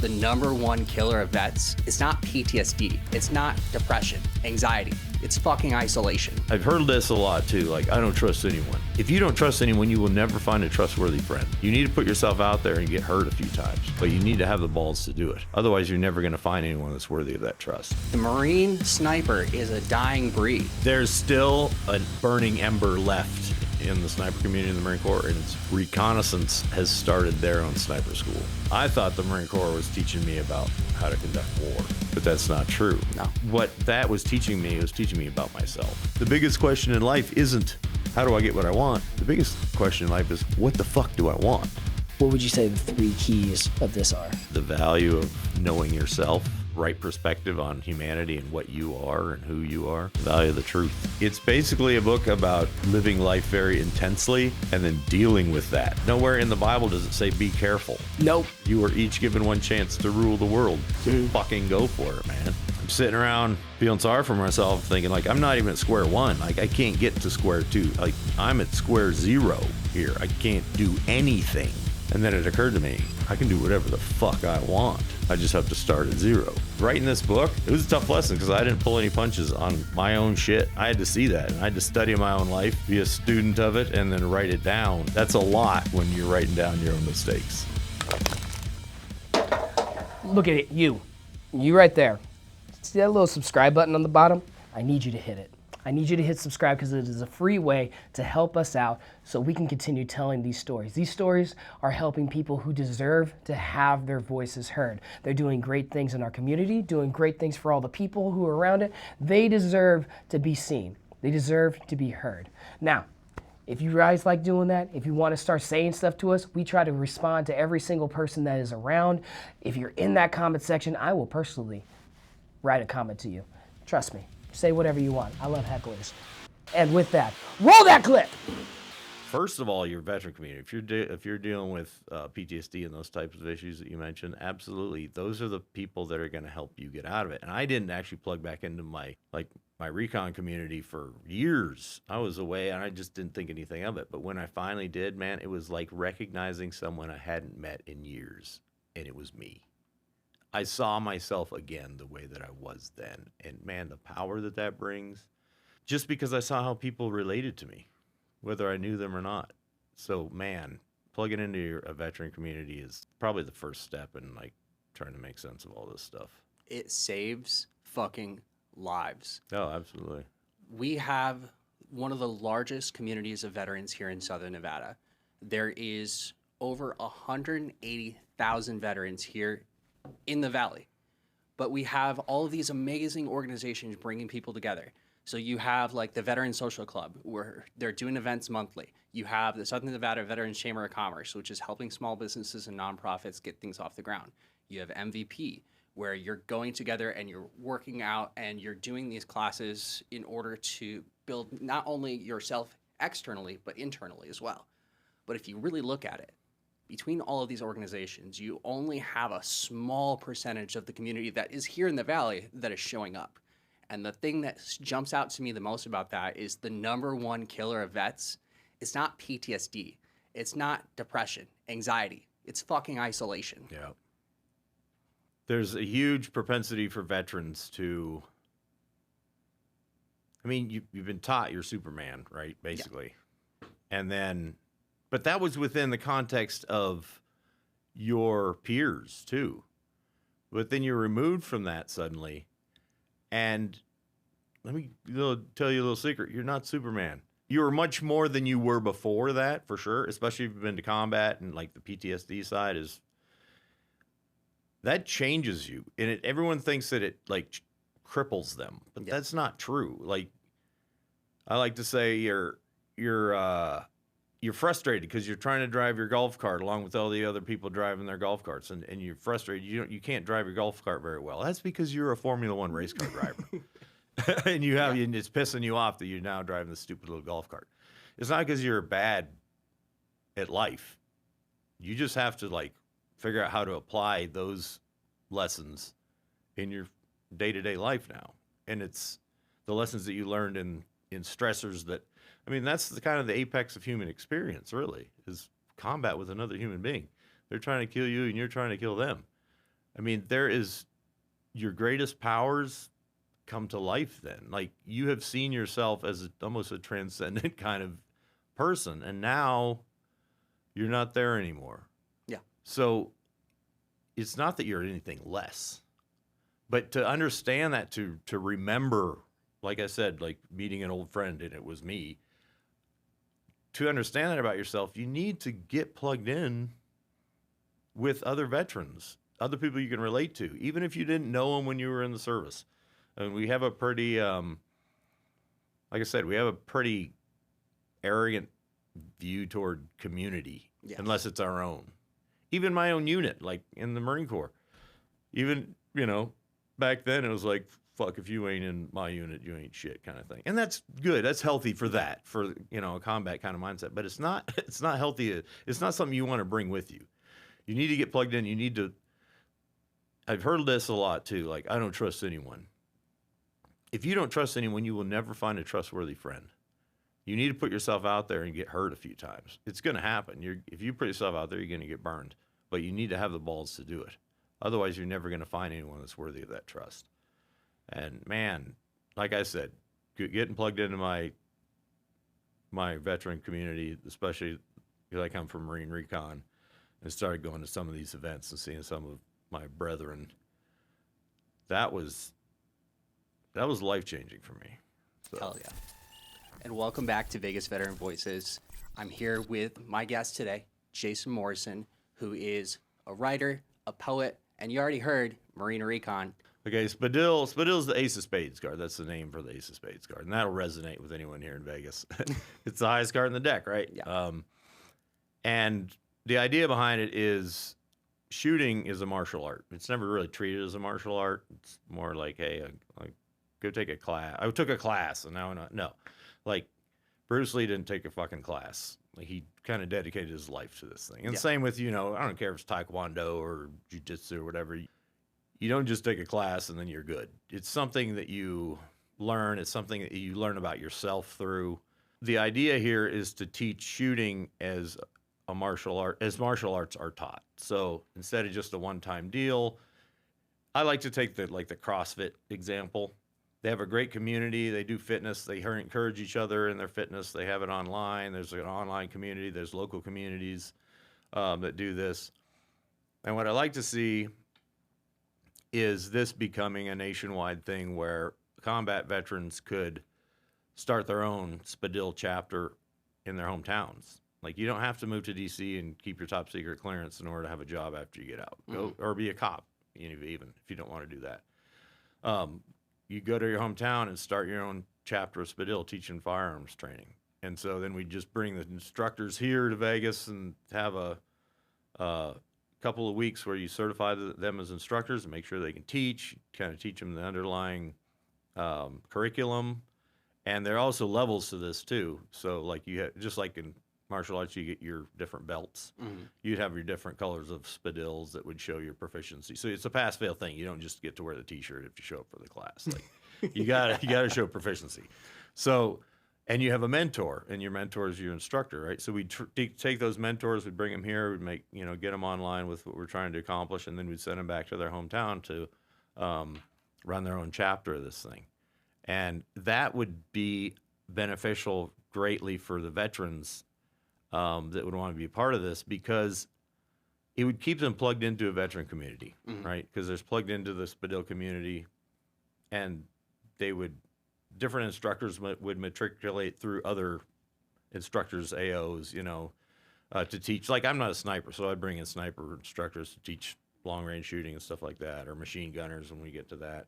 The number one killer of vets is not PTSD. It's not depression, anxiety. It's fucking isolation. I've heard this a lot too, like, I don't trust anyone. If you don't trust anyone, you will never find a trustworthy friend. You need to put yourself out there and get hurt a few times, but you need to have the balls to do it. Otherwise, you're never gonna find anyone that's worthy of that trust. The Marine sniper is a dying breed. There's still a burning ember left in the sniper community in the Marine Corps, and it's reconnaissance has started their own sniper school. I thought the Marine Corps was teaching me about how to conduct war, but that's not true. No. What that was teaching me about myself. The biggest question in life isn't how do I get what I want? The biggest question in life is what the fuck do I want? What would you say the 3 keys of this are? The value of knowing yourself, right perspective on humanity and what you are and who you are, the value of the truth. It's basically a book about living life very intensely and then dealing with that. Nowhere in the Bible does it say be careful. Nope. You are each given one chance to rule the world. So fucking go for it, man. I'm sitting around feeling sorry for myself, thinking like, I'm not even at square one. Like, I can't get to square two. Like, I'm at square zero here. I can't do anything. And then it occurred to me, I can do whatever the fuck I want. I just have to start at zero. Writing this book, it was a tough lesson because I didn't pull any punches on my own shit. I had to see that, and I had to study my own life, be a student of it, and then write it down. That's a lot when you're writing down your own mistakes. Look at it, you right there. See that little subscribe button on the bottom? I need you to hit it. I need you to hit subscribe because it is a free way to help us out so we can continue telling these stories. These stories are helping people who deserve to have their voices heard. They're doing great things in our community, doing great things for all the people who are around it. They deserve to be seen. They deserve to be heard. Now, if you guys like doing that, if you want to start saying stuff to us, we try to respond to every single person that is around. If you're in that comment section, I will personally write a comment to you. Trust me. Say whatever you want. I love hecklers. And with that, roll that clip. First of all, your veteran community. If you're dealing with PTSD and those types of issues that you mentioned, absolutely, those are the people that are going to help you get out of it. And I didn't actually plug back into my recon community for years. I was away and I just didn't think anything of it. But when I finally did, man, it was like recognizing someone I hadn't met in years, and it was me. I saw myself again the way that I was then. And man, the power that brings, just because I saw how people related to me, whether I knew them or not. So man, plugging into a veteran community is probably the first step in like trying to make sense of all this stuff. It saves fucking lives. Oh, absolutely. We have one of the largest communities of veterans here in Southern Nevada. There is over 180,000 veterans here in the Valley, but we have all of these amazing organizations bringing people together. So you have like the Veteran Social Club, where they're doing events monthly. You have the Southern Nevada Veterans Chamber of Commerce, which is helping small businesses and nonprofits get things off the ground. You have MVP, where you're going together and you're working out and you're doing these classes in order to build not only yourself externally, but internally as well. But if you really look at it, between all of these organizations, you only have a small percentage of the community that is here in the Valley that is showing up. And the thing that jumps out to me the most about that is the number one killer of vets. It's not PTSD. It's not depression, anxiety. It's fucking isolation. Yeah. There's a huge propensity for veterans to, I mean, you've been taught you're Superman, right? Basically. Yeah. And then, but that was within the context of your peers too. But then you're removed from that suddenly. And let me tell you a little secret. You're not Superman. You are much more than you were before that, for sure, especially if you've been to combat, and like the PTSD side is, that changes you. And everyone thinks that it like cripples them, but that's not true. Like, I like to say you're frustrated because you're trying to drive your golf cart along with all the other people driving their golf carts, and you're frustrated. You can't drive your golf cart very well. That's because you're a Formula One race car driver, and and it's pissing you off that you're now driving this stupid little golf cart. It's not because you're bad at life. You just have to like figure out how to apply those lessons in your day-to-day life now, and it's the lessons that you learned in stressors that. I mean, that's the kind of the apex of human experience, really, is combat with another human being. They're trying to kill you, and you're trying to kill them. I mean, your greatest powers come to life then. Like, you have seen yourself as almost a transcendent kind of person, and now you're not there anymore. Yeah. So it's not that you're anything less, but to understand that, to remember, like I said, like meeting an old friend and it was me, to understand that about yourself, you need to get plugged in with other veterans, other people you can relate to, even if you didn't know them when you were in the service. And we have a pretty, like I said, we have a pretty arrogant view toward community, Yes. unless it's our own. Even my own unit, like in the Marine Corps, even, back then it was like, fuck, if you ain't in my unit, you ain't shit kind of thing. And that's good. That's healthy for that, for, a combat kind of mindset. But it's not healthy. It's not something you want to bring with you. You need to get plugged in. You need to, I've heard this a lot too. Like, I don't trust anyone. If you don't trust anyone, you will never find a trustworthy friend. You need to put yourself out there and get hurt a few times. It's going to happen. If you put yourself out there, you're going to get burned. But you need to have the balls to do it. Otherwise, you're never going to find anyone that's worthy of that trust. And man, like I said, getting plugged into my veteran community, especially because I come from Marine Recon, and started going to some of these events and seeing some of my brethren, that was life-changing for me. So. Hell yeah. And welcome back to Vegas Veteran Voices. I'm here with my guest today, Jason Morrison, who is a writer, a poet, and you already heard Marine Recon. Okay, Spadill's the Ace of Spades card. That's the name for the Ace of Spades card, and that'll resonate with anyone here in Vegas. It's the highest card in the deck, right? Yeah. And the idea behind it is shooting is a martial art. It's never really treated as a martial art. It's more like, hey, go take a class. I took a class, and now no. Like, Bruce Lee didn't take a fucking class. Like, he kind of dedicated his life to this thing. And same with, I don't care if it's Taekwondo or Jiu-Jitsu or whatever. You don't just take a class and then you're good. It's something that you learn. It's something that you learn about yourself through. The idea here is to teach shooting as a martial art, as martial arts are taught. So instead of just a one-time deal, I like to take the CrossFit example. They have a great community. They do fitness. They encourage each other in their fitness. They have it online. There's an online community. There's local communities that do this. And what I like to see is this becoming a nationwide thing where combat veterans could start their own Spadil chapter in their hometowns. Like, you don't have to move to D.C. and keep your top secret clearance in order to have a job after you get out. Go or be a cop, even if you don't want to do that. You go to your hometown and start your own chapter of Spadil teaching firearms training. And so then we just bring the instructors here to Vegas and have a couple of weeks where you certify them as instructors and make sure they can teach, kind of teach them the underlying curriculum. And there are also levels to this too. So like just like in martial arts, you get your different belts. Mm-hmm. You'd have your different colors of Spadils that would show your proficiency. So it's a pass-fail thing. You don't just get to wear the T-shirt if you show up for the class. Like, you gotta show proficiency. So, and you have a mentor, and your mentor is your instructor, right? So we take those mentors, we bring them here, we get them online with what we're trying to accomplish, and then we'd send them back to their hometown to run their own chapter of this thing. And that would be beneficial greatly for the veterans that would want to be a part of this, because it would keep them plugged into a veteran community, mm-hmm. right? Because they're plugged into the Spadil community, and different instructors would matriculate through other instructors, AOs, to teach. Like, I'm not a sniper, so I'd bring in sniper instructors to teach long-range shooting and stuff like that, or machine gunners when we get to that.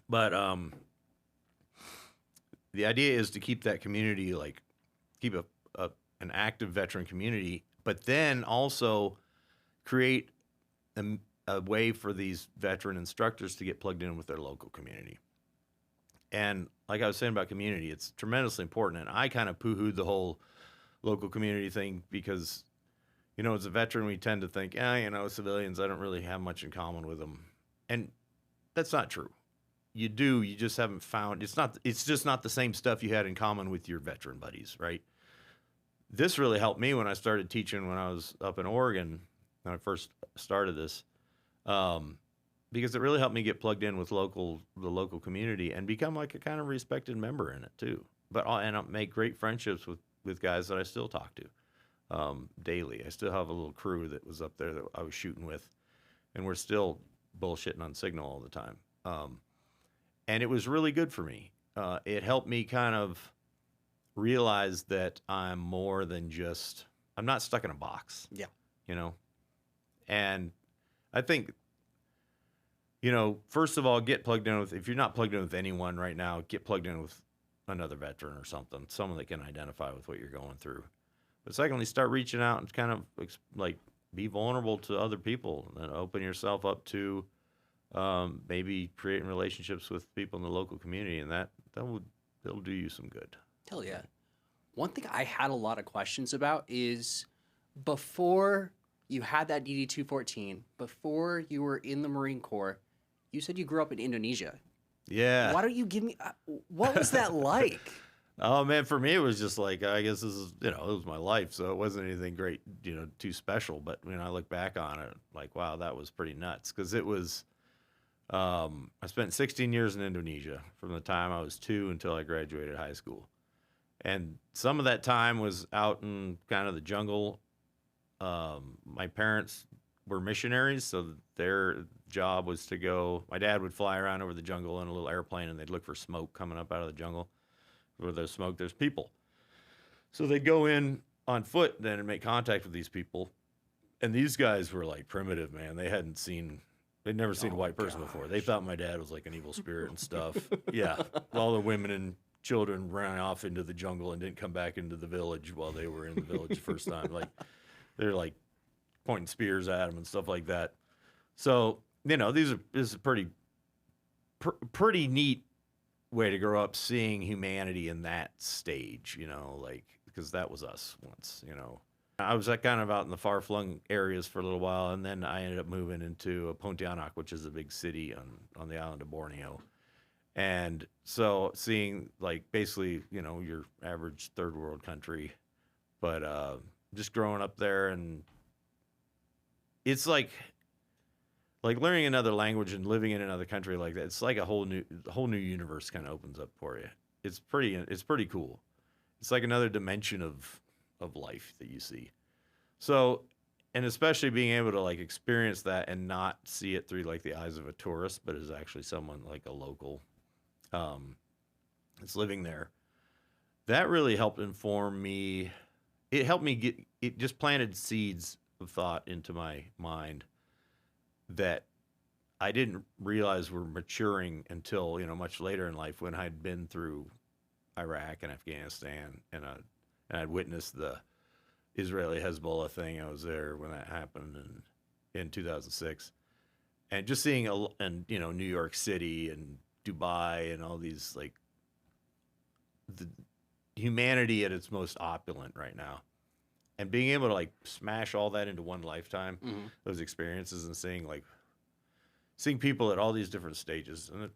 But the idea is to keep that community, keep an active veteran community, but then also create a way for these veteran instructors to get plugged in with their local community. And like I was saying about community, it's tremendously important. And I kind of poo-hooed the whole local community thing because, as a veteran, we tend to think, civilians, I don't really have much in common with them. And that's not true. You do, you just haven't found, it's just not the same stuff you had in common with your veteran buddies, right? This really helped me when I started teaching when I was up in Oregon, when I first started this, because it really helped me get plugged in with the local community and become like a kind of respected member in it too. And I make great friendships with guys that I still talk to daily. I still have a little crew that was up there that I was shooting with, and we're still bullshitting on Signal all the time. And it was really good for me. It helped me kind of realize that I'm more than just, I'm not stuck in a box. Yeah. And I think, first of all, get plugged in with, if you're not plugged in with anyone right now, get plugged in with another veteran or something, someone that can identify with what you're going through. But secondly, start reaching out and kind of like be vulnerable to other people and open yourself up to maybe creating relationships with people in the local community, and that'll do you some good. Hell yeah. One thing I had a lot of questions about is before you had that DD-214, before you were in the Marine Corps, you said you grew up in Indonesia. Yeah. Why don't you give me, what was that like? Oh man, for me it was just like, I guess this is, it was my life, so it wasn't anything great, too special. But I look back on it like, wow, that was pretty nuts, because it was. I spent 16 years in Indonesia from the time I was 2 until I graduated high school, and some of that time was out in kind of the jungle. My parents were missionaries, so their job was to go. My dad would fly around over the jungle in a little airplane, and they'd look for smoke coming up out of the jungle. Where there's smoke, there's people. So they'd go in on foot then and make contact with these people. And these guys were like primitive, man. They'd never seen a white person before. They thought my dad was like an evil spirit and stuff. Yeah. All the women and children ran off into the jungle and didn't come back into the village while they were in the village the first time. Like, they're like pointing spears at them and stuff like that. So, this is a pretty neat way to grow up, seeing humanity in that stage, because that was us once. I was kind of out in the far-flung areas for a little while, and then I ended up moving into Pontianak, which is a big city on the island of Borneo. And so seeing, like, basically, your average third world country, but just growing up there, and it's like learning another language and living in another country like that. It's like a whole new universe kind of opens up for you. It's pretty cool. It's like another dimension of life that you see. So, and especially being able to like experience that and not see it through like the eyes of a tourist, but as actually someone like a local that's living there. That really helped inform me. It helped me it just planted seeds of thought into my mind that I didn't realize were maturing until, much later in life, when I'd been through Iraq and Afghanistan, and I'd witnessed the Israeli Hezbollah thing. I was there when that happened in 2006, and just seeing New York City and Dubai and all these, like, the humanity at its most opulent right now. And being able to like smash all that into one lifetime, those experiences, and seeing people at all these different stages, and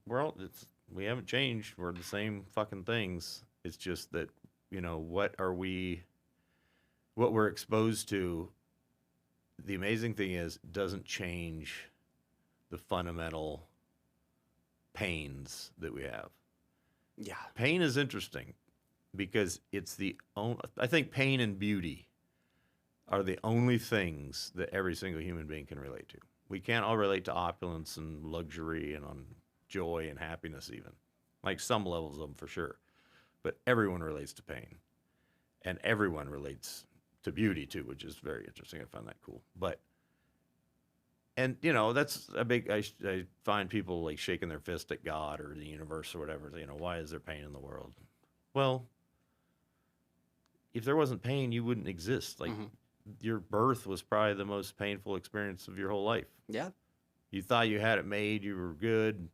we haven't changed. We're the same fucking things. It's just that, what we're exposed to. The amazing thing is, it doesn't change the fundamental pains that we have. Yeah. Pain is interesting because I think pain and beauty are the only things that every single human being can relate to. We can't all relate to opulence and luxury and on joy and happiness even. Like some levels of them for sure. But everyone relates to pain. And everyone relates to beauty too, which is very interesting. I find that cool. And that's a big, I find people like shaking their fist at God or the universe or whatever. Why is there pain in the world? Well, if there wasn't pain, you wouldn't exist. Like, your birth was probably the most painful experience of your whole life. Yeah. You thought you had it made, you were good,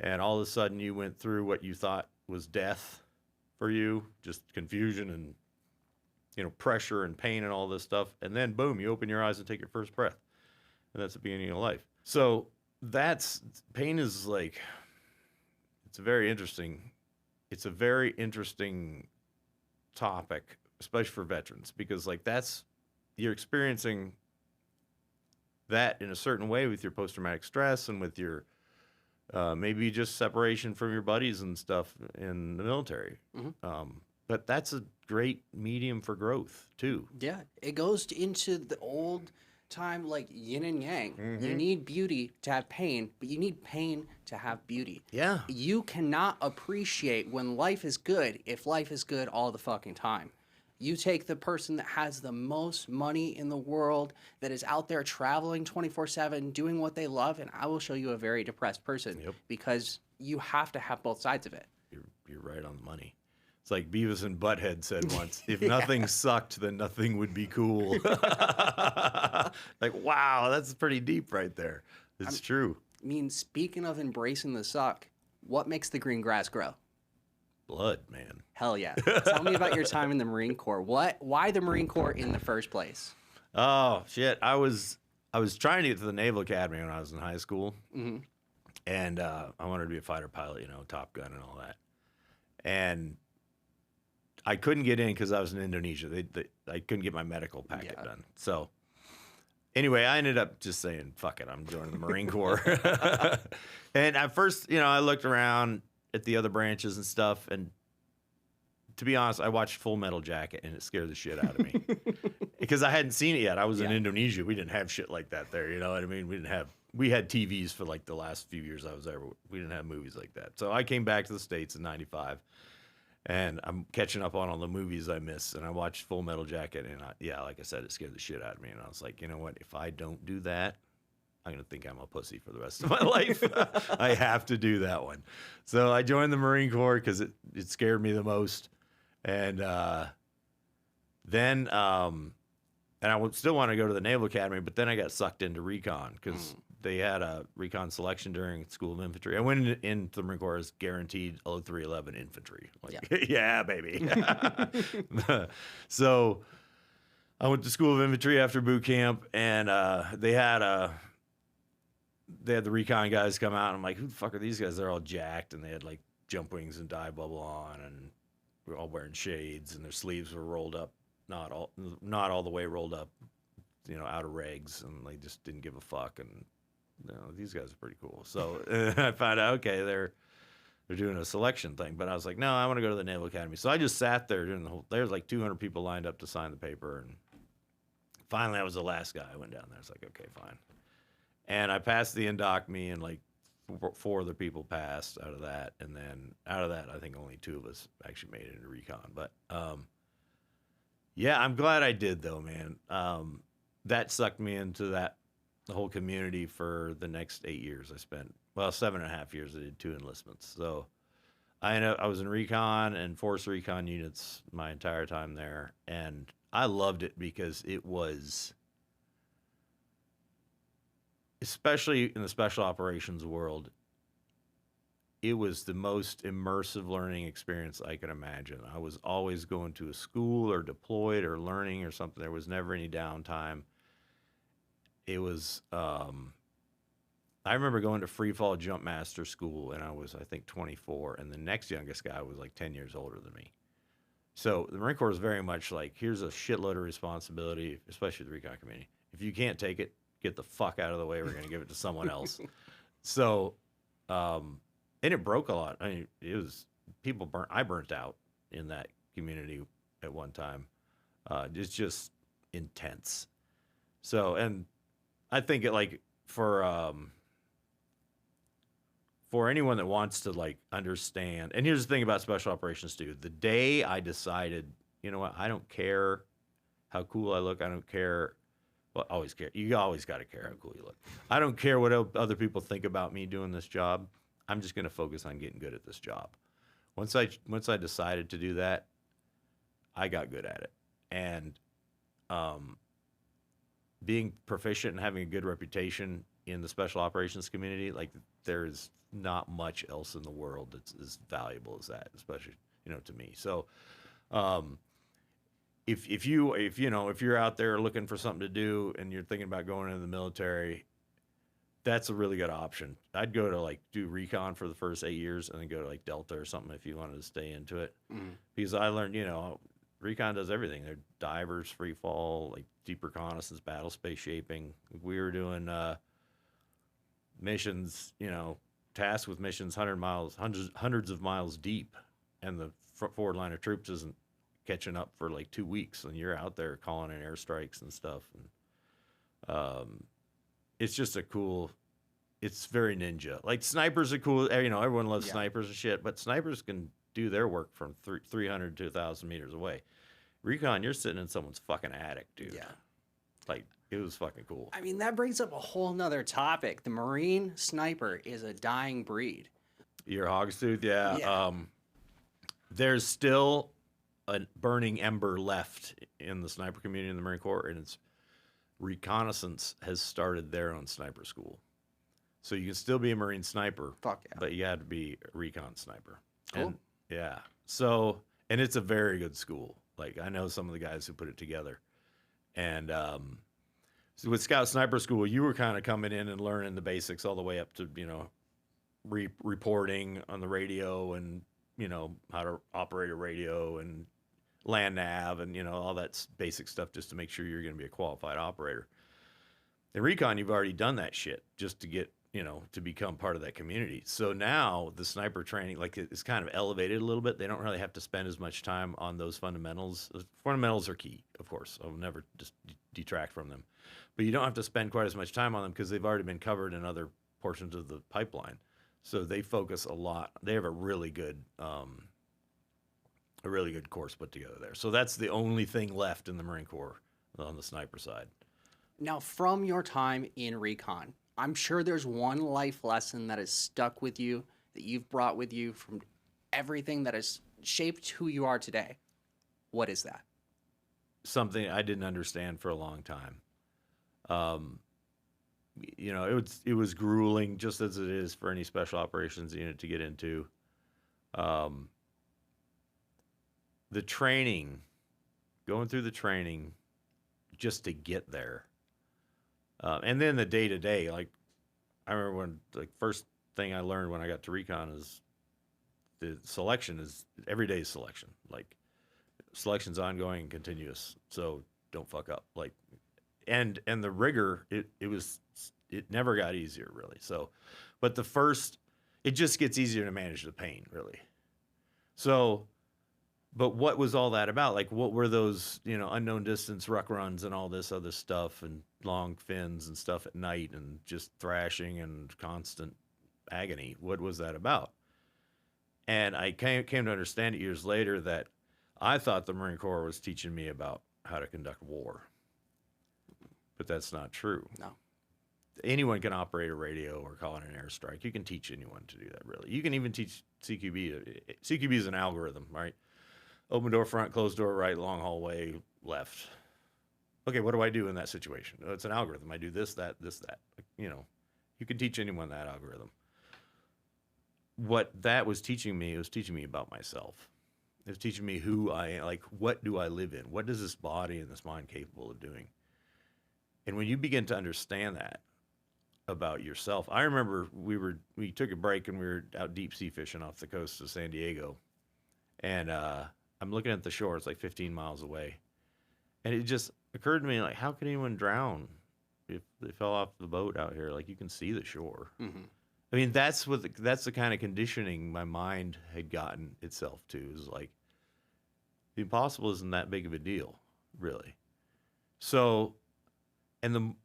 and all of a sudden you went through what you thought was death for you, just confusion and, pressure and pain and all this stuff. And then boom, you open your eyes and take your first breath. And that's the beginning of life. So pain is like, it's a very interesting topic, especially for veterans, because like you're experiencing that in a certain way with your post-traumatic stress and with your maybe just separation from your buddies and stuff in the military. But that's a great medium for growth too. Yeah, it goes into the old time like yin and yang. You need beauty to have pain, but you need pain to have beauty. Yeah. You cannot appreciate when life is good if life is good all the fucking time. You take the person that has the most money in the world, that is out there traveling 24/7, doing what they love, and I will show you a very depressed person because you have to have both sides of it. You're right on the money. It's like Beavis and Butthead said once, if nothing sucked, then nothing would be cool. Like, wow, that's pretty deep right there. It's true. I mean, speaking of embracing the suck, what makes the green grass grow? Blood, man. Hell yeah. Tell me about your time in the Marine Corps. Why the Marine Corps in the first place? Oh, shit. I was trying to get to the Naval Academy when I was in high school. And I wanted to be a fighter pilot, you know, Top Gun and all that. And I couldn't get in because I was in Indonesia. I couldn't get my medical packet done. So anyway, I ended up just saying, fuck it, I'm joining the Marine Corps. And at first, you know, I looked around at the other branches and stuff. And to be honest, I watched Full Metal Jacket and it scared the shit out of me. Because I hadn't seen it yet. I was in Indonesia. We didn't have shit like that there. You know what I mean? We had TVs for like the last few years I was there. But we didn't have movies like that. So I came back to the States in 95. And I'm catching up on all the movies I missed. And I watched Full Metal Jacket. And like I said, it scared the shit out of me. And I was like, you know what? If I don't do that, I'm going to think I'm a pussy for the rest of my life. I have to do that one. So I joined the Marine Corps because it scared me the most. And then I would still want to go to the Naval Academy, but then I got sucked into recon because they had a recon selection during School of Infantry. I went into the Marine Corps as guaranteed 0311 infantry. Like, yeah, baby. So I went to School of Infantry after boot camp, and they had the recon guys come out. And I'm like, who the fuck are these guys? They're all jacked, and they had like jump wings and dive bubble on, and we're all wearing shades, and their sleeves were rolled up, not all the way rolled up, you know, out of regs, and they just didn't give a fuck. And you know, these guys are pretty cool. So I found out, okay, they're doing a selection thing, but I was like, no, I want to go to the Naval Academy. So I just sat there doing there's like 200 people lined up to sign the paper, and finally I was the last guy. I went down there. I was like, okay, fine. And I passed the indoc me, and like 4 other people passed out of that. And then out of that, I think only 2 of us actually made it into recon. But yeah, I'm glad I did though, man. That sucked me into the whole community for the next 8 years. I spent, 7.5 years. I did 2 enlistments. So I was in recon and force recon units my entire time there. And I loved it because it was, especially in the special operations world, it was the most immersive learning experience I could imagine. I was always going to a school or deployed or learning or something. There was never any downtime. It was, I remember going to free fall jump master school, and I was, I think, 24, and the next youngest guy was like 10 years older than me. So the Marine Corps is very much like, here's a shitload of responsibility, especially the recon community. If you can't take it, get the fuck out of the way. We're going to give it to someone else. So, and it broke a lot. I mean, it was I burnt out in that community at one time. It's just intense. So, and I think it like for anyone that wants to like understand, and here's the thing about special operations too. The day I decided, you know what, I don't care how cool I look. I don't care. Well, always care. You always got to care how cool you look. I don't care what other people think about me doing this job. I'm just going to focus on getting good at this job. Once I decided to do that, I got good at it. And being proficient and having a good reputation in the special operations community, like there's not much else in the world that's as valuable as that, especially, you know, to me. So, if you're out there looking for something to do and you're thinking about going into the military, that's a really good option. I'd go to like do recon for the first 8 years and then go to like Delta or something if you wanted to stay into it. Because I learned, you know, Recon does everything. They're divers, free fall, like deep reconnaissance, battle space shaping. We were doing missions, tasked with missions 100 miles, hundreds of miles deep, and the forward line of troops isn't catching up for like 2 weeks, and you're out there calling in airstrikes and stuff. And it's just it's very ninja. Like snipers are cool. Everyone loves snipers and shit, but snipers can do their work from 300 to 1,000 meters away. Recon, you're sitting in someone's fucking attic, dude. Yeah. Like, it was fucking cool. I mean, that brings up a whole nother topic. The Marine sniper is a dying breed. Your hogstooth, yeah. Yeah. There's still a burning ember left in the sniper community in the Marine Corps, and it's reconnaissance has started their own sniper school. So you can still be a Marine sniper, Fuck yeah. but you had to be a recon sniper. Cool. And, yeah. So, and it's a very good school. Like, I know some of the guys who put it together. And so with Scout Sniper School, you were kind of coming in and learning the basics all the way up to, reporting on the radio and, how to operate a radio and land nav and, all that basic stuff just to make sure you're going to be a qualified operator. In Recon, you've already done that shit just to get, to become part of that community. So now the sniper training, like, it's kind of elevated a little bit. They don't really have to spend as much time on those fundamentals. Fundamentals are key, of course. I'll never just detract from them. But you don't have to spend quite as much time on them because they've already been covered in other portions of the pipeline. So they focus a lot. They have a really good course put together there. So that's the only thing left in the Marine Corps on the sniper side. Now, from your time in Recon, I'm sure there's one life lesson that has stuck with you, that you've brought with you from everything that has shaped who you are today. What is that? Something I didn't understand for a long time. It was grueling, just as it is for any special operations unit to get into. The training, going through the training just to get there. And then the day-to-day, like, I remember when, like, first thing I learned when I got to Recon is the selection is every day selection. Like, selection's ongoing and continuous, so don't fuck up. Like, and the rigor, it never got easier, really. So, but it just gets easier to manage the pain, really. So, but what was all that about? Like, what were those, unknown distance ruck runs and all this other stuff and long fins and stuff at night and just thrashing and constant agony? What was that about? And I came to understand it years later that I thought the Marine Corps was teaching me about how to conduct war. But that's not true. No. Anyone can operate a radio or call in an airstrike. You can teach anyone to do that, really. You can even teach CQB. CQB is an algorithm, right? Open door front, closed door right, long hallway left. Okay, what do I do in that situation? Oh, it's an algorithm. I do this, that, this, that. You can teach anyone that algorithm. What that was teaching me, it was teaching me about myself. It was teaching me who I am, like, what do I live in? What is this body and this mind capable of doing? And when you begin to understand that about yourself, I remember we took a break and we were out deep sea fishing off the coast of San Diego. And I'm looking at the shore, it's like 15 miles away. And it just occurred to me, like, how could anyone drown if they fell off the boat out here? Like, you can see the shore. Mm-hmm. I mean, that's the kind of conditioning my mind had gotten itself to. Is like, the impossible isn't that big of a deal, really. So, and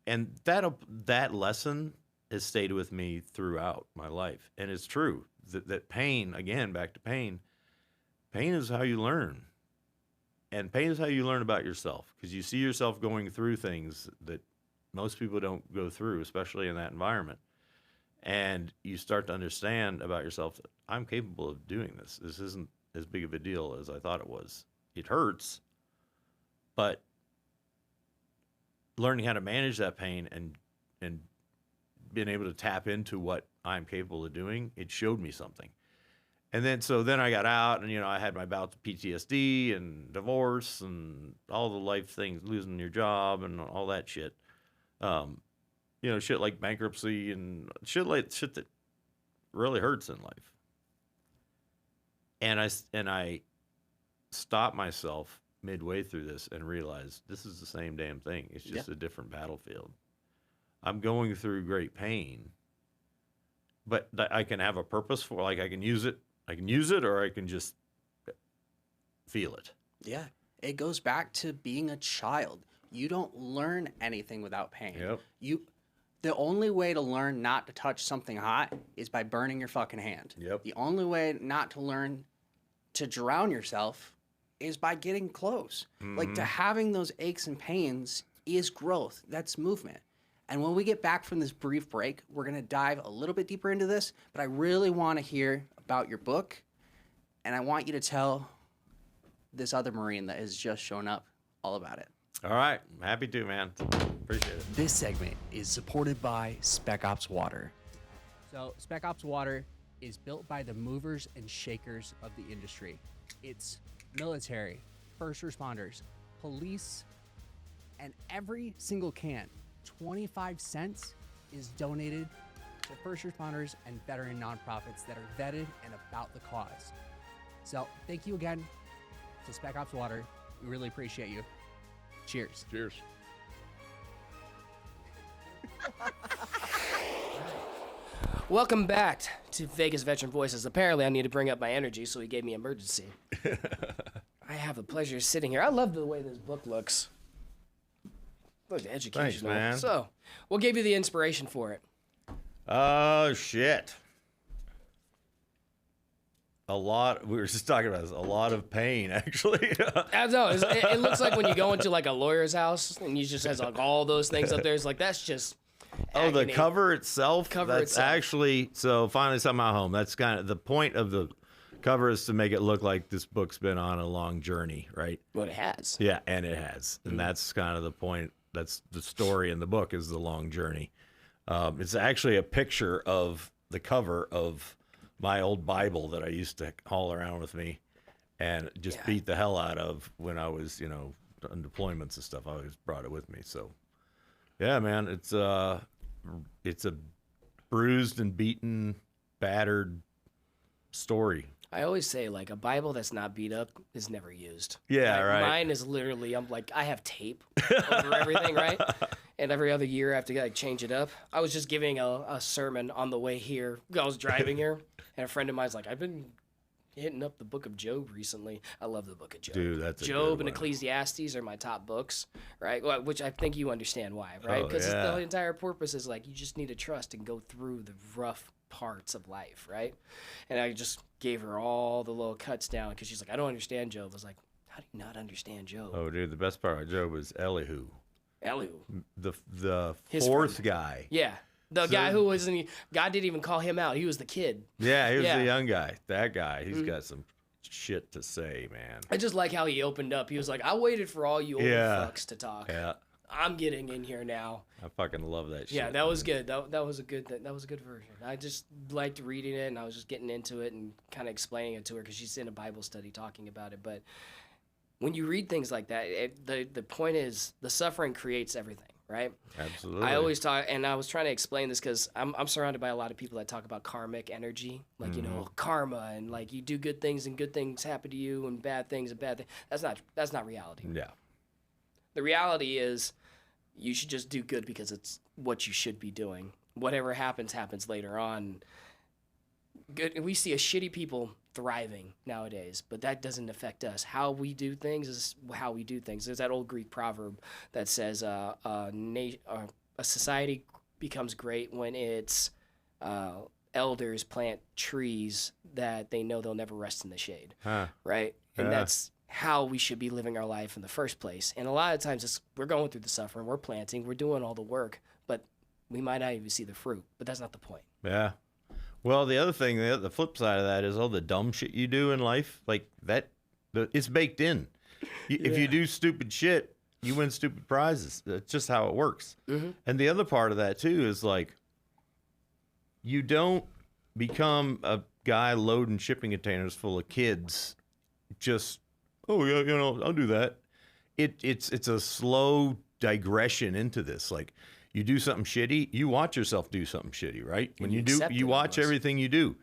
that lesson has stayed with me throughout my life, and it's true that pain, again, back to pain is how you learn, and pain is how you learn about yourself, because you see yourself going through things that most people don't go through, especially in that environment. And you start to understand about yourself that I'm capable of doing this. This isn't as big of a deal as I thought it was. It hurts, but learning how to manage that pain and being able to tap into what I'm capable of doing, it showed me something. And then I got out and, I had my bouts of PTSD and divorce and all the life things, losing your job and all that shit. Shit like bankruptcy and shit that really hurts in life. And I stopped myself midway through this and realized this is the same damn thing. It's just a different battlefield. I'm going through great pain, but I can have a purpose for, like, I can use it, or I can just feel it. Yeah. It goes back to being a child. You don't learn anything without pain. Yep. The only way to learn not to touch something hot is by burning your fucking hand. Yep. The only way not to learn to drown yourself is by getting close. Like, to having those aches and pains is growth. That's movement. And when we get back from this brief break, we're going to dive a little bit deeper into this, but I really want to hear about your book, and I want you to tell this other Marine that has just shown up all about it. All right. I'm happy to, man. Appreciate it. This segment is supported by Spec Ops Water. So Spec Ops Water is built by the movers and shakers of the industry. It's military, first responders, police, and every single can, 25 cents, is donated to first responders and veteran nonprofits that are vetted and about the cause. So thank you again to Spec Ops Water. We really appreciate you. Cheers. Cheers. Welcome back to Vegas Veteran Voices. Apparently, I need to bring up my energy, so he gave me emergency. I have the pleasure of sitting here. I love the way this book looks. Looks educational. Thanks, man. So, what gave you the inspiration for it? Oh, shit. We were just talking about this, a lot of pain, actually. I don't know. It looks like when you go into like a lawyer's house and he just has like all those things up there. It's like, that's just Oh, the agony. cover itself? Cover that's itself. actually, so finally somehow home. That's kind of the point of the cover, is to make it look like this book's been on a long journey, right? Well, it has. Yeah, and it has. And that's kind of the point. That's the story in the book, is the long journey. It's actually a picture of the cover of my old Bible that I used to haul around with me and just beat the hell out of when I was, on deployments and stuff. I always brought it with me. So, yeah, man, it's a bruised and beaten, battered story. I always say, like, a Bible that's not beat up is never used. Yeah, Like, right. Mine is literally, I have tape over everything, right? And every other year I have to like change it up. I was just giving a sermon on the way here. I was driving here, and a friend of mine's like, I've been hitting up the book of Job recently. I love the book of Job. Dude, that's a Job good and one. Ecclesiastes are my top books, right? Well, which I think you understand why, right? Oh, Because yeah. the entire purpose is like, you just need to trust and go through the rough parts of life, right? And I just gave her all the little cuts down because she's like, I don't understand Job. I was like, how do you not understand Job? Oh, dude, the best part of Job was Elihu, Elihu. the His fourth friend. guy. Yeah. The guy who wasn't, God didn't even call him out. He was the kid. Yeah, he was Yeah. the young guy. That guy, he's got some shit to say, man. I just like how he opened up. He was like, I waited for all you old fucks to talk. Yeah, I'm getting in here now. I fucking love that shit. Yeah, that was good. That was a good version. I just liked reading it, and I was just getting into it and kind of explaining it to her because she's in a Bible study talking about it. But when you read things like that, the point is the suffering creates everything, right? Absolutely. I always talk, and I was trying to explain this because I'm surrounded by a lot of people that talk about karmic energy, like karma, and like you do good things and good things happen to you, and bad things and bad things. That's not reality. Yeah. The reality is, you should just do good because it's what you should be doing. Whatever happens later on. Good. We see a shitty people thriving nowadays, but that doesn't affect us. How we do things is how we do things. There's that old Greek proverb that says a society becomes great when its elders plant trees that they know they'll never rest in the shade. Huh. Right? And Yeah. that's how we should be living our life in the first place. And a lot of times we're going through the suffering, we're planting, we're doing all the work, but we might not even see the fruit. But that's not the point. Yeah. Well, the other thing, the flip side of that is all the dumb shit you do in life, like that, it's baked in. If you do stupid shit, you win stupid prizes. That's just how it works. Mm-hmm. And the other part of that too is like, you don't become a guy loading shipping containers full of kids. Just, oh yeah, I'll do that. It's a slow digression into this. Like, you do something shitty, you watch yourself do something shitty, right? When you do, accept you it watch almost. everything you do.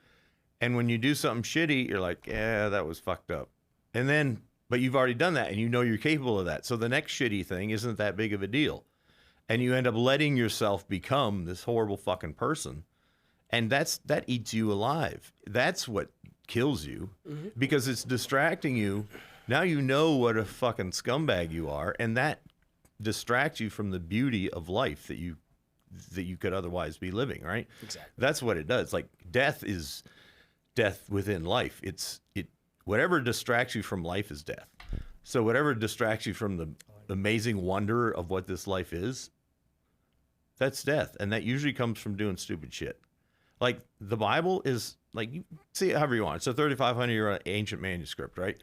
And when you do something shitty, you're like, yeah, that was fucked up. And then but you've already done that and you know you're capable of that. So the next shitty thing isn't that big of a deal. And you end up letting yourself become this horrible fucking person. And that eats you alive. That's what kills you because it's distracting you. Now you know what a fucking scumbag you are, and that distracts you from the beauty of life that you could otherwise be living, right? Exactly. That's what it does. Like death is death within life. Whatever distracts you from life is death. So whatever distracts you from the amazing wonder of what this life is, that's death. And that usually comes from doing stupid shit. Like the Bible is like, you see it however you want. It's a 3,500-year ancient manuscript, right?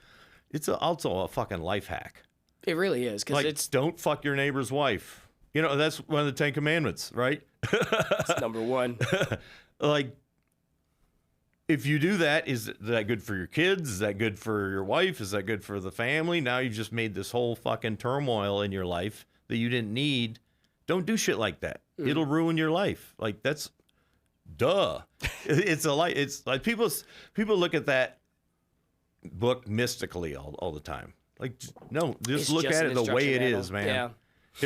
It's also a fucking life hack. It really is. Because Like, it's don't fuck your neighbor's wife. You know, that's one of the 10 Commandments, right? number one. Like, if you do that, is that good for your kids? Is that good for your wife? Is that good for the family? Now you've just made this whole fucking turmoil in your life that you didn't need. Don't do shit like that. It'll ruin your life. Like, that's duh. It's like people look at that book mystically all the time. Like, no, just look at it the way it is, man. Yeah.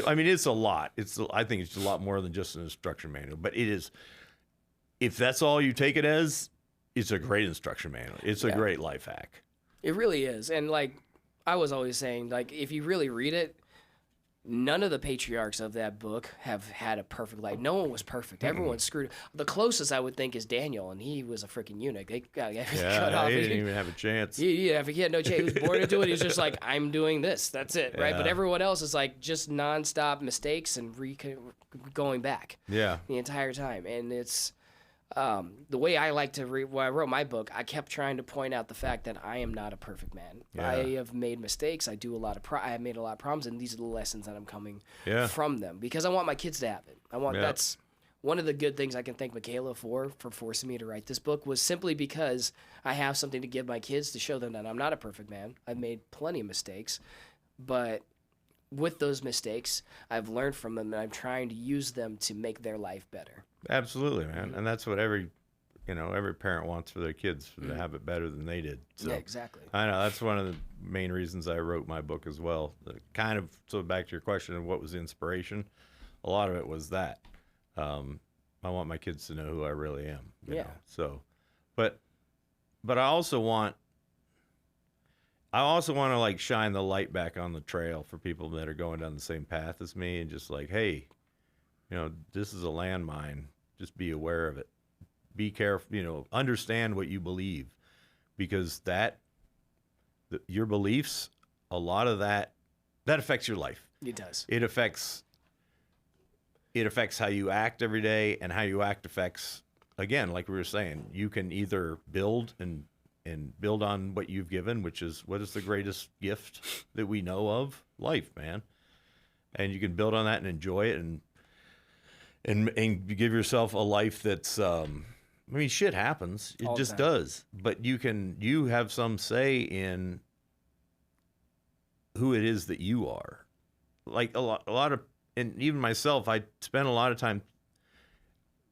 I mean, it's a lot. I think it's a lot more than just an instruction manual, but it is. If that's all you take it as, it's a great instruction manual. It's a great life hack. It really is. And like I was always saying, like if you really read it, none of the patriarchs of that book have had a perfect life. No one was perfect. Everyone's screwed. The closest I would think is Daniel, and he was a freaking eunuch. They got cut off. He didn't even have a chance. He had no chance. He was born into it. He was just like, I'm doing this. That's it, right? But everyone else is like just nonstop mistakes and going back. Yeah. The entire time, and it's. The way I like to read, when I wrote my book, I kept trying to point out the fact that I am not a perfect man. Yeah. I have made mistakes. I have made a lot of problems, and these are the lessons that I'm coming from them because I want my kids to have it. That's one of the good things I can thank Michaela for forcing me to write this book was simply because I have something to give my kids to show them that I'm not a perfect man. I've made plenty of mistakes, but with those mistakes, I've learned from them, and I'm trying to use them to make their life better. Absolutely, man. And that's what every parent wants for their kids, to have it better than they did. So, yeah, exactly. I know that's one of the main reasons I wrote my book as well. So back to your question of what was the inspiration, a lot of it was that. I want my kids to know who I really am. You know? So, but I also want to like shine the light back on the trail for people that are going down the same path as me, and just like, hey, you know, this is a landmine. Just be aware of it. Be careful, you know, understand what you believe, because your beliefs, a lot of that affects your life. It does. It affects how you act every day, and how you act affects, again, like we were saying, you can either build and build on what you've given, which is, what is the greatest gift that we know of? Life, man. And you can build on that and enjoy it, and give yourself a life that's, I mean, shit happens. It just does. But you have some say in who it is that you are. Like a lot of, and even myself, I spend a lot of time,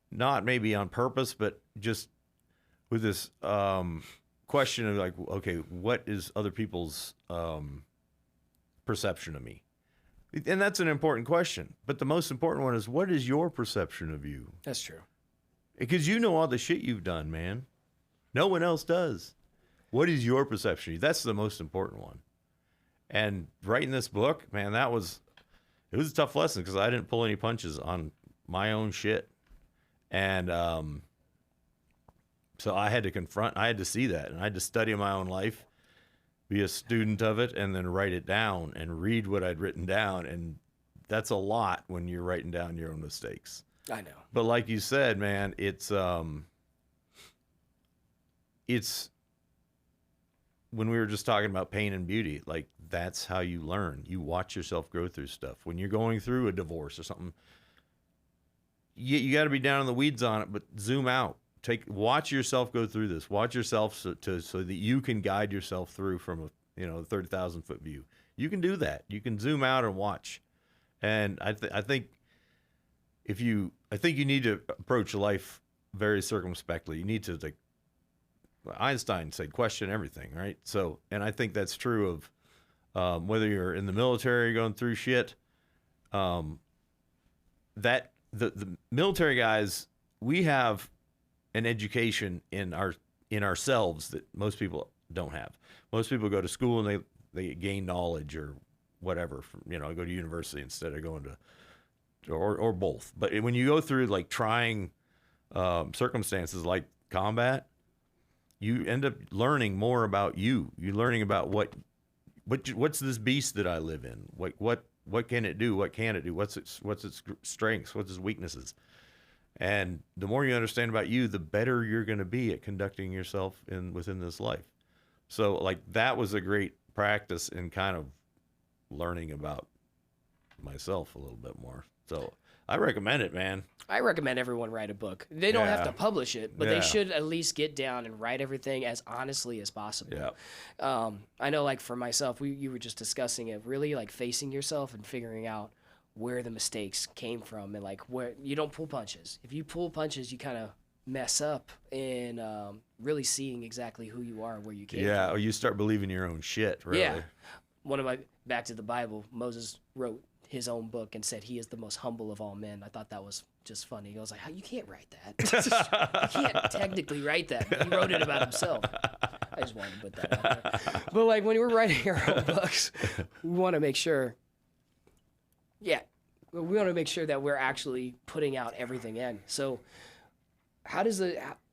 not maybe on purpose, but just with this question of like, okay, what is other people's perception of me? And that's an important question. But the most important one is, what is your perception of you? That's true. Because you know all the shit you've done, man. No one else does. What is your perception of you? That's the most important one. And writing this book, man, it was a tough lesson, because I didn't pull any punches on my own shit. And so I had to see that, and I had to study my own life, be a student of it, and then write it down and read what I'd written down. And that's a lot when you're writing down your own mistakes. I know. But like you said, man, it's when we were just talking about pain and beauty, like, that's how you learn. You watch yourself go through stuff. When you're going through a divorce or something, you got to be down in the weeds on it, but zoom out. Watch yourself go through this. Watch yourself so that you can guide yourself through from a 30,000-foot view. You can do that. You can zoom out and watch. And I think you need to approach life very circumspectly. You need to, like Einstein said, question everything, right? So, and I think that's true of whether you're in the military going through shit, that the military guys, we have an education in ourselves that most people don't have. Most people go to school and they gain knowledge or whatever from, go to university instead of going to, or both. But when you go through like trying circumstances like combat, you end up learning more about you. You're learning about what's this beast that I live in? What can it do? What can it do? What's its strengths? What's its weaknesses? And the more you understand about you, the better you're going to be at conducting yourself within this life. So like that was a great practice in kind of learning about myself a little bit more. So I recommend it, man. I recommend everyone write a book. They don't have to publish it, but Yeah. they should at least get down and write everything as honestly as possible. Yeah. I know, like for myself, you were just discussing it, really like facing yourself and figuring out where the mistakes came from and like where you don't pull punches. If you pull punches, you kind of mess up in really seeing exactly who you are and where you came Yeah. from. Or you start believing your own shit, really. Yeah. Back to the Bible, Moses wrote his own book and said he is the most humble of all men. I thought that was just funny. I was like, you can't write that. You can't technically write that. But he wrote it about himself. I just wanted to put that out there. But like when we're writing our own books, we want to make sure, we want to make sure that we're actually putting out everything in. So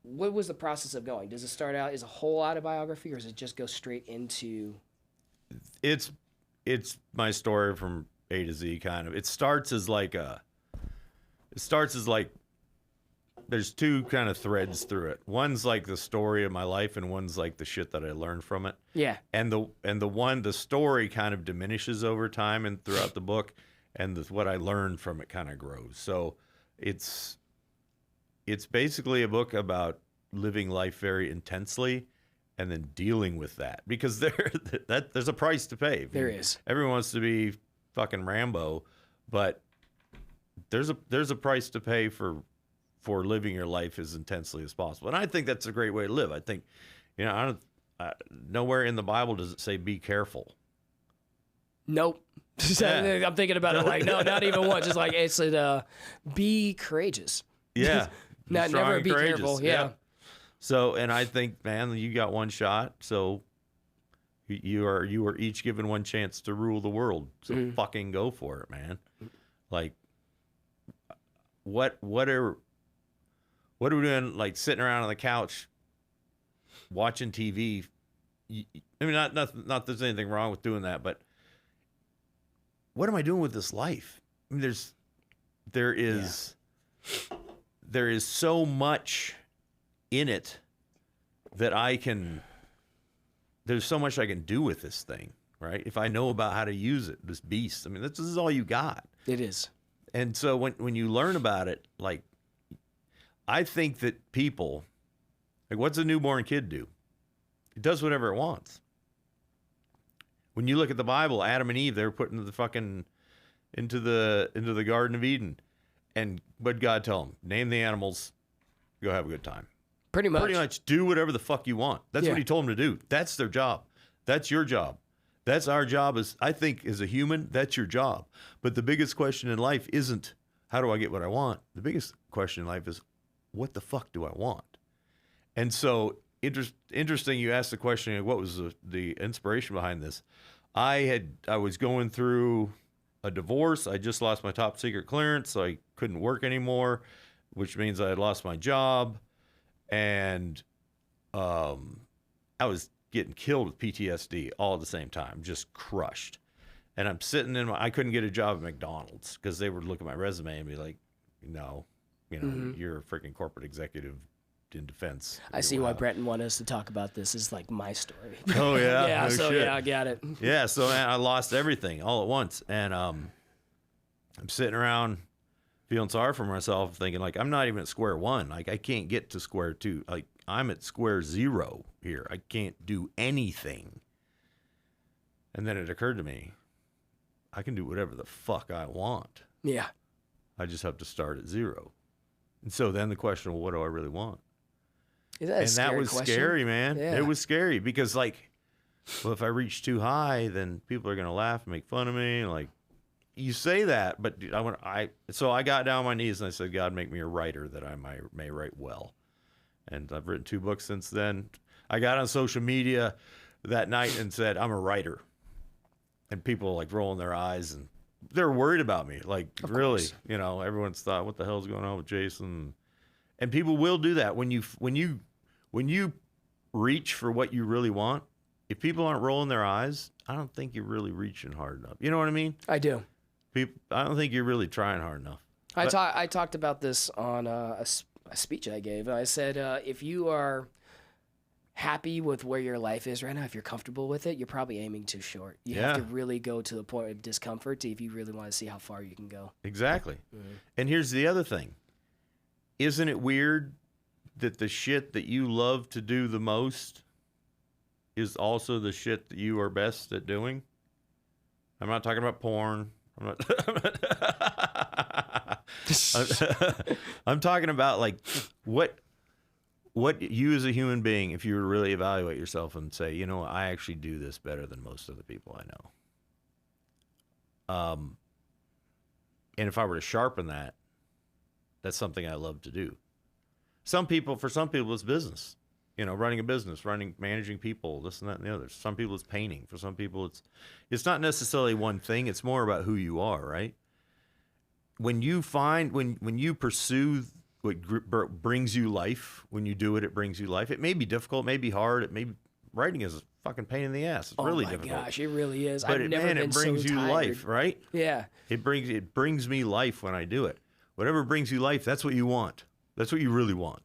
what was the process of going? Does it start out as a whole autobiography or does it just go straight into? It's my story from A to Z kind of. It starts as like there's two kind of threads through it. One's like the story of my life and one's like the shit that I learned from it. Yeah. And the story kind of diminishes over time and throughout the book, and what I learned from it kind of grows. So it's basically a book about living life very intensely and then dealing with that, because there's a price to pay. There is. Everyone wants to be fucking Rambo, but there's a price to pay for living your life as intensely as possible. And I think that's a great way to live. I think, nowhere in the Bible does it say be careful. Nope. Yeah. I'm thinking about it like, no, not even once. Just like it said, be courageous. Yeah. Not Strong never and be courageous. careful. Yeah. So, and I think, man, you got one shot. So you are each given one chance to rule the world. So fucking go for it, man. Like, what are we doing? Like sitting around on the couch watching TV. I mean, not there's anything wrong with doing that, but what am I doing with this life? I mean, there is so much in it that there's so much I can do with this thing, right? If I know about how to use it, this beast. I mean, this is all you got. It is. And so when you learn about it, like, I think that people, like, what's a newborn kid do? It does whatever it wants. When you look at the Bible, Adam and Eve, they were put into the Garden of Eden. And what did God tell them? Name the animals, go have a good time. Pretty much do whatever the fuck you want. That's what he told them to do. That's their job. That's your job. That's our job. I think as a human, that's your job. But the biggest question in life isn't how do I get what I want? The biggest question in life is what the fuck do I want? And so interesting you asked the question of what was the inspiration behind this. I was going through a divorce. I just lost my top secret clearance, so I couldn't work anymore, which means I had lost my job. And I was getting killed with PTSD all at the same time, just crushed. And I'm sitting I couldn't get a job at McDonald's because they would look at my resume and be like, no, you're a freaking corporate executive in defense. I see why Brenton wanted us to talk about this. Is like my story. Oh, yeah? Yeah, No so shit. yeah, I got it. Yeah, so man, I lost everything all at once. And I'm sitting around feeling sorry for myself, thinking, like, I'm not even at square one. Like, I can't get to square two. Like, I'm at square zero here. I can't do anything. And then it occurred to me, I can do whatever the fuck I want. Yeah. I just have to start at zero. And so then the question, well, what do I really want? Is that a And scary that was question? scary, man. Yeah. It was scary because, like, well, if I reach too high, then people are going to laugh and make fun of me. Like, you say that, but so I got down on my knees and I said, God, make me a writer that I may write well. And I've written 2 books since then. I got on social media that night and said, I'm a writer. And people like rolling their eyes and they're worried about me. Like, really, you know, everyone's thought, what the hell's going on with Jason? And people will do that when you reach for what you really want. If people aren't rolling their eyes, I don't think you're really reaching hard enough. You know what I mean? I do. I don't think you're really trying hard enough. I talked about this on a speech I gave. I said, if you are happy with where your life is right now, if you're comfortable with it, you're probably aiming too short. You have to really go to the point of discomfort if you really want to see how far you can go. Exactly. And here's the other thing. Isn't it weird that the shit that you love to do the most is also the shit that you are best at doing? I'm not talking about porn. I'm talking about like what you as a human being, if you were to really evaluate yourself and say, you know, I actually do this better than most of the people I know. And if I were to sharpen that, that's something I love to do. For some people, it's business. You know, running a business, managing people, this and that and the other. Some people it's painting. For some people, it's not necessarily one thing. It's more about who you are, right? When you pursue what brings you life, when you do it, it brings you life. It may be difficult, may be hard. Writing is a fucking pain in the ass. It's really difficult. Oh my gosh, it really is. But I've never been it brings so you tired. life, right? Yeah. It brings me life when I do it. Whatever brings you life, that's what you want. That's what you really want.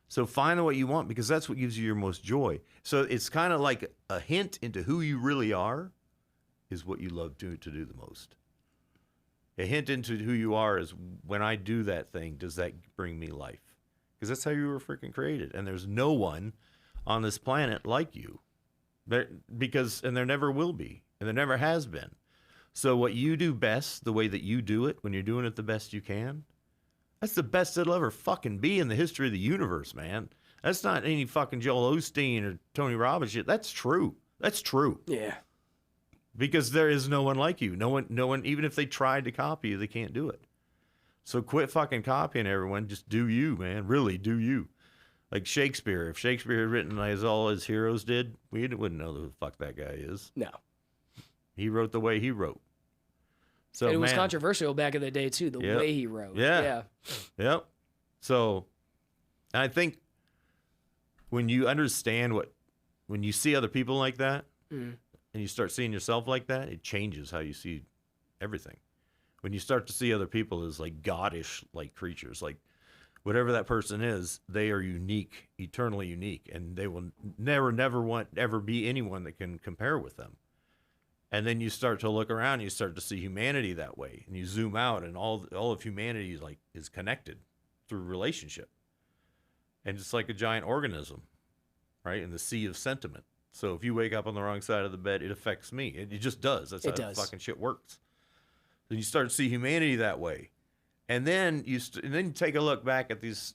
So find what you want because that's what gives you your most joy. So it's kind of like a hint into who you really are is what you love to do the most. A hint into who you are is when I do that thing, does that bring me life? Because that's how you were freaking created. And there's no one on this planet like you. And there never will be. And there never has been. So what you do best, the way that you do it, when you're doing it the best you can, that's the best it'll ever fucking be in the history of the universe, man. That's not any fucking Joel Osteen or Tony Robbins shit. That's true. That's true. Yeah. Because there is no one like you. No one, even if they tried to copy you, they can't do it. So quit fucking copying everyone. Just do you, man. Really, do you. Like Shakespeare. If Shakespeare had written as all his heroes did, we wouldn't know who the fuck that guy is. No. He wrote the way he wrote. So and it was controversial back in the day, too, the way he wrote. Yeah. Yep. So I think when you understand when you see other people like that, and you start seeing yourself like that, it changes how you see everything. When you start to see other people as like goddish like creatures, like whatever that person is, they are unique, eternally unique, and they will ever be anyone that can compare with them. And then you start to look around, you start to see humanity that way, and you zoom out, and all of humanity is connected through relationship, and it's like a giant organism, right? In the sea of sentiment. So if you wake up on the wrong side of the bed, it affects me. It just does. That's how fucking shit works. Then you start to see humanity that way, and then you take a look back at this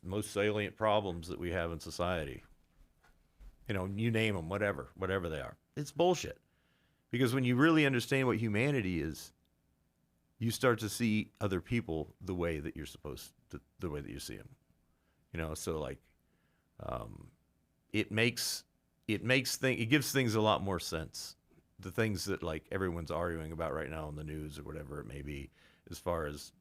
most salient problems that we have in society. You know, you name them, whatever they are. It's bullshit. Because when you really understand what humanity is, you start to see other people the way that you're supposed to, the way that you see them. You know, so like, it gives things a lot more sense. The things that like everyone's arguing about right now on the news or whatever it may be, as far as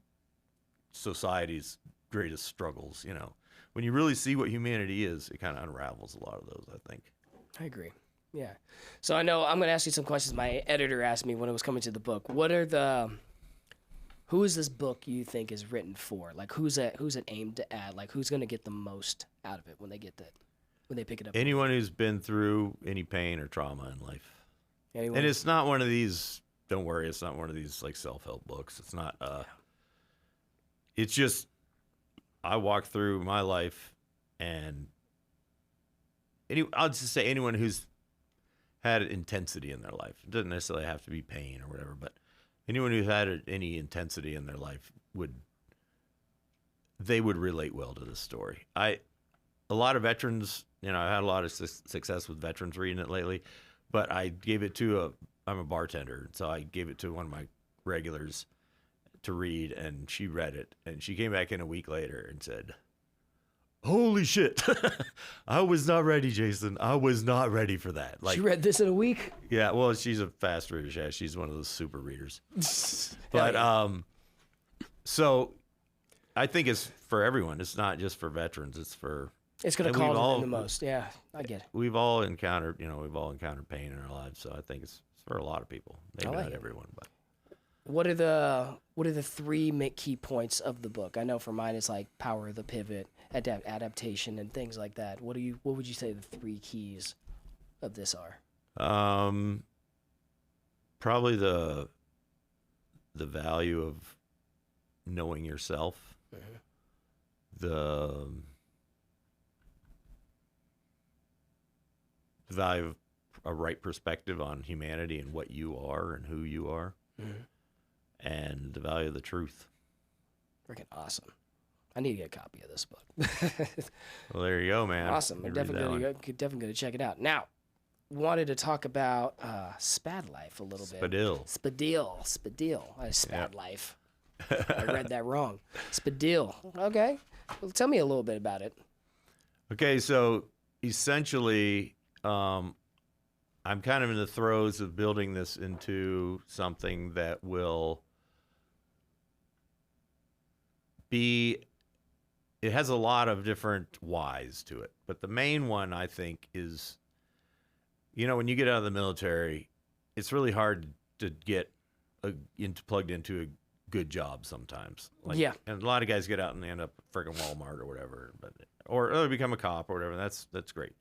society's greatest struggles, you know, when you really see what humanity is, it kind of unravels a lot of those, I think. I agree. Yeah. So I know I'm going to ask you some questions my editor asked me when it was coming to the book. Who is this book you think is written for? Like who's it aimed at? Like who's going to get the most out of it when they pick it up? Anyone who's been through any pain or trauma in life. Anyone? And it's not one of these, don't worry, it's not one of these like self-help books. It's not, it's just, I walked through my life and I'll just say anyone who's had intensity in their life. It doesn't necessarily have to be pain or whatever, but anyone who's had any intensity in their life would relate well to this story. A lot of veterans, you know, I had a lot of success with veterans reading it lately. But I gave it to I'm a bartender, so I gave it to one of my regulars to read, and she read it, and she came back in a week later and said, "Holy shit. I was not ready, Jason. I was not ready for that." She read this in a week? Yeah, well, she's a fast reader. Yeah, she's one of those super readers. But so I think it's for everyone. It's not just for veterans. It's for It's going to and we've call all- them the most. Yeah, I get it. we've all encountered pain in our lives. So I think it's for a lot of people. Maybe like not it. everyone, but What are the three key points of the book? I know for mine it's like power of the pivot, adaptation, and things like that. What would you say the three keys of this are? probably the value of knowing yourself, the value of a right perspective on humanity and what you are and who you are, and the value of the truth. Freaking awesome. I need to get a copy of this book. Well, there you go, man. Awesome. You I'm read definitely that one. going to check it out. Now, wanted to talk about Spad Life a little bit. Spadil. Spadil. Spad Life. I read that wrong. Spadil. Okay. Well, tell me a little bit about it. Okay, so essentially, I'm kind of in the throes of building this into something that will be, it has a lot of different whys to it. But the main one, I think, is, when you get out of the military, it's really hard to get plugged into a good job sometimes. Yeah. And a lot of guys get out and they end up freaking Walmart or whatever, or they become a cop or whatever. That's great.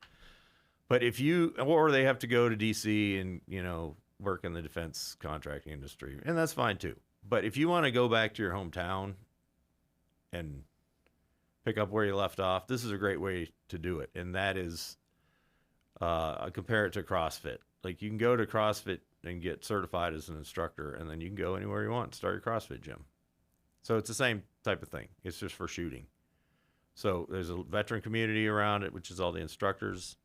But or they have to go to DC and, work in the defense contracting industry, and that's fine too. But if you want to go back to your hometown and pick up where you left off, this is a great way to do it. And that is, I compare it to CrossFit. Like, you can go to CrossFit and get certified as an instructor, and then you can go anywhere you want and start your CrossFit gym. So it's the same type of thing. It's just for shooting. So there's a veteran community around it, which is all the instructors.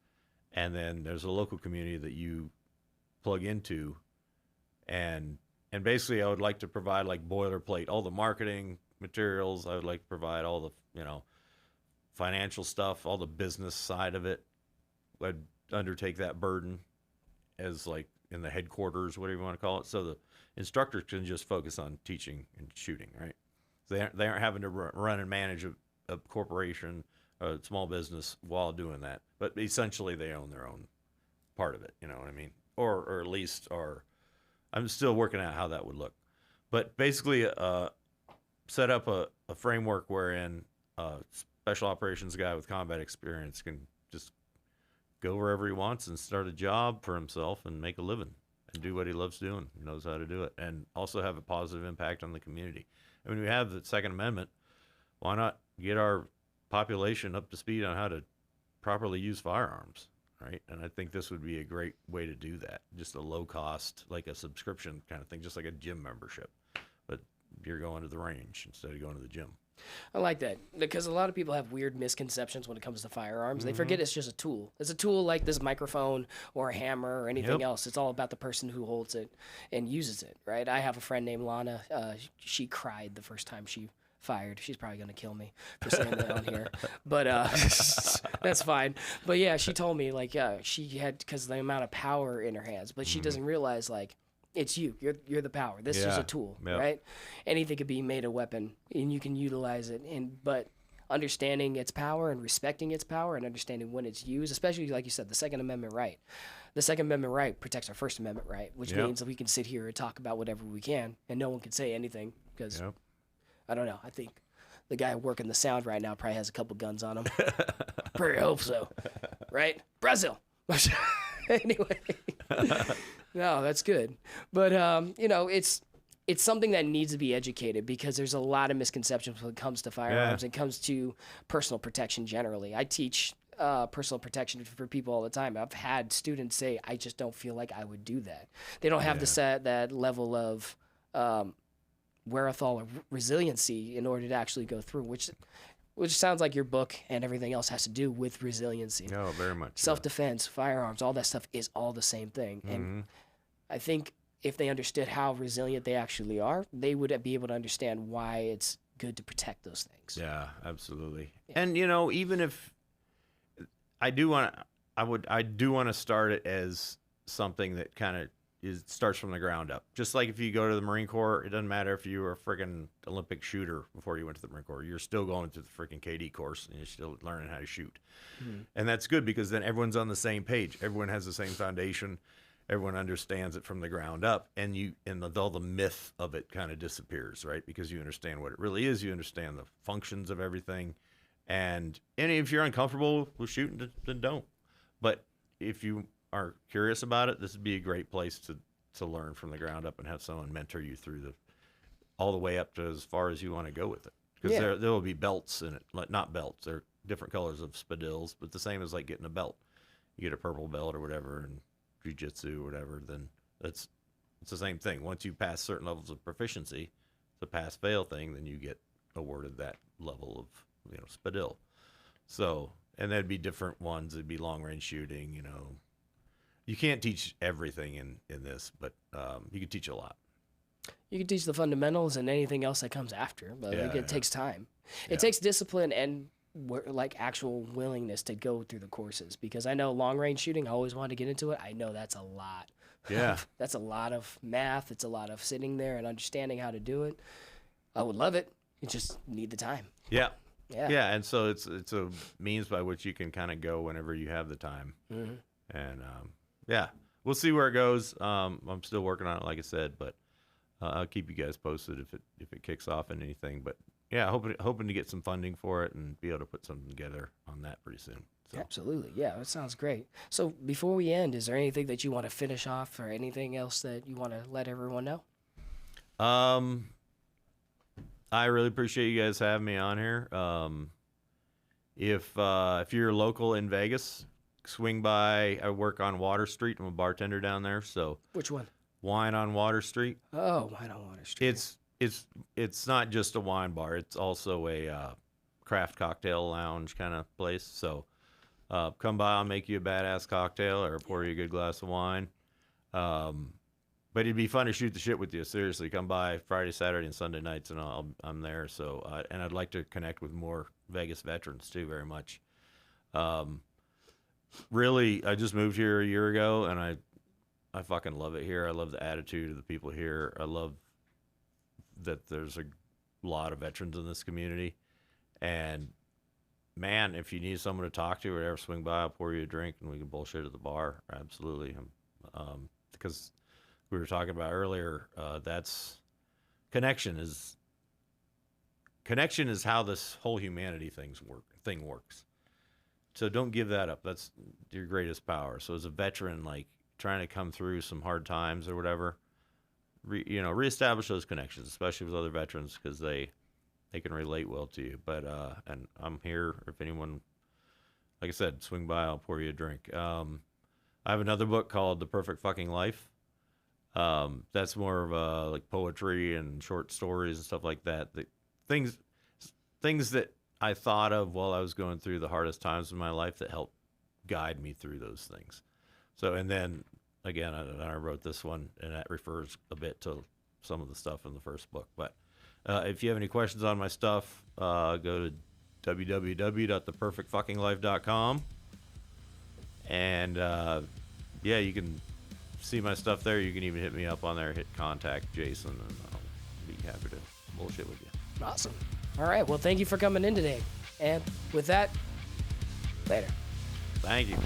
And then there's a local community that you plug into. And basically I would like to provide like boilerplate, all the marketing materials. I would like to provide all the, financial stuff, all the business side of it. I'd undertake that burden as like in the headquarters, whatever you want to call it. So the instructors can just focus on teaching and shooting, right? So they aren't having to run and manage a corporation, a small business while doing that. But essentially they own their own part of it, you know what I mean? Or at least I'm still working out how that would look. But basically set up a framework wherein a special operations guy with combat experience can just go wherever he wants and start a job for himself and make a living and do what he loves doing, knows how to do it, and also have a positive impact on the community. And when we have the Second Amendment, why not get our population up to speed on how to properly use firearms, right? And I think this would be a great way to do that. Just a low cost, like a subscription kind of thing, just like a gym membership. But you're going to the range instead of going to the gym. I like that, because a lot of people have weird misconceptions when it comes to firearms. They forget it's just a tool. It's a tool like this microphone or a hammer or anything else. It's all about the person who holds it and uses it, right? I have a friend named Lana. She cried the first time she fired. She's probably going to kill me for saying that on here, but that's fine. But yeah, she told me she had, because the amount of power in her hands, but she doesn't realize it's you. You're the power. This is a tool, right? Anything could be made a weapon, and you can utilize it. But understanding its power and respecting its power and understanding when it's used, especially like you said, the Second Amendment right. The Second Amendment right protects our First Amendment right, which means that we can sit here and talk about whatever we can, and no one can say anything because I don't know. I think the guy working the sound right now probably has a couple guns on him. Pretty hope so, right? Brazil. Anyway. No, that's good. But, it's something that needs to be educated, because there's a lot of misconceptions when it comes to firearms and comes to personal protection generally. I teach personal protection for people all the time. I've had students say, I just don't feel like I would do that. They don't have that level of wherewithal or resiliency in order to actually go through, which Which sounds like your book and everything else has to do with resiliency. No, very much. Self-defense, firearms, all that stuff is all the same thing. And I think if they understood how resilient they actually are, they would be able to understand why it's good to protect those things. Yeah, absolutely. Yeah. And you know, even if I do want to start it as something that kind of starts from the ground up. Just like if you go to the Marine Corps, it doesn't matter if you were a friggin' Olympic shooter before you went to the Marine Corps. You're still going through the freaking KD course, and you're still learning how to shoot. And that's good because then everyone's on the same page. Everyone has the same foundation. Everyone understands it from the ground up, and all the myth of it kind of disappears, right? Because you understand what it really is. You understand the functions of everything. And if you're uncomfortable with shooting, then don't. But if you are curious about it, this would be a great place to learn from the ground up and have someone mentor you through all the way up to as far as you want to go with it. Because there will be belts in it, like not belts. They're different colors of spadils, but the same as like getting a belt. You get a purple belt or whatever, and jiu-jitsu or whatever, then it's the same thing. Once you pass certain levels of proficiency, it's a pass-fail thing, then you get awarded that level of spadil. So, and there'd be different ones. It'd be long-range shooting, You can't teach everything in this, but you can teach a lot. You can teach the fundamentals and anything else that comes after, but it takes time. It takes discipline and like actual willingness to go through the courses, because I know long range shooting, I always wanted to get into it. I know that's a lot. Yeah. That's a lot of math. It's a lot of sitting there and understanding how to do it. I would love it. You just need the time. Yeah. And so it's a means by which you can kind of go whenever you have the time. And we'll see where it goes. I'm still working on it, like I said, but I'll keep you guys posted if it kicks off in anything. But yeah, hoping to get some funding for it and be able to put something together on that pretty soon. So. Absolutely. Yeah, that sounds great. So before we end, is there anything that you want to finish off or anything else that you want to let everyone know? I really appreciate you guys having me on here. If you're local in Vegas, swing by. I work on Water Street. I'm a bartender down there. So which one? Wine on Water Street. Oh, Wine on Water Street. It's not just a wine bar. It's also a craft cocktail lounge kind of place. So come by. I'll make you a badass cocktail or pour you a good glass of wine. But it'd be fun to shoot the shit with you. Seriously, come by Friday, Saturday, and Sunday nights, and I'm there. So, and I'd like to connect with more Vegas veterans too, very much. Really, I just moved here a year ago, and I fucking love it here. I love the attitude of the people here. I love that there's a lot of veterans in this community, and man, if you need someone to talk to or whatever, swing by. I'll pour you a drink, and we can bullshit at the bar. Absolutely, because. We were talking about earlier, that's connection is how this whole humanity thing works. So don't give that up. That's your greatest power. So as a veteran, like trying to come through some hard times or whatever, reestablish those connections, especially with other veterans, because they can relate well to you. But and I'm here if anyone, like I said, swing by. I'll pour you a drink. I have another book called The Perfect Fucking Life. That's more of like poetry and short stories and stuff like that. Things that I thought of while I was going through the hardest times in my life that helped guide me through those things. So, and then again, I wrote this one, and that refers a bit to some of the stuff in the first book. But if you have any questions on my stuff, go to www.theperfectfuckinglife.com, and you can see my stuff there. You can even hit me up on there, hit contact Jason, and I'll be happy to bullshit with you. Awesome. All right. Well, thank you for coming in today. And with that, later. Thank you.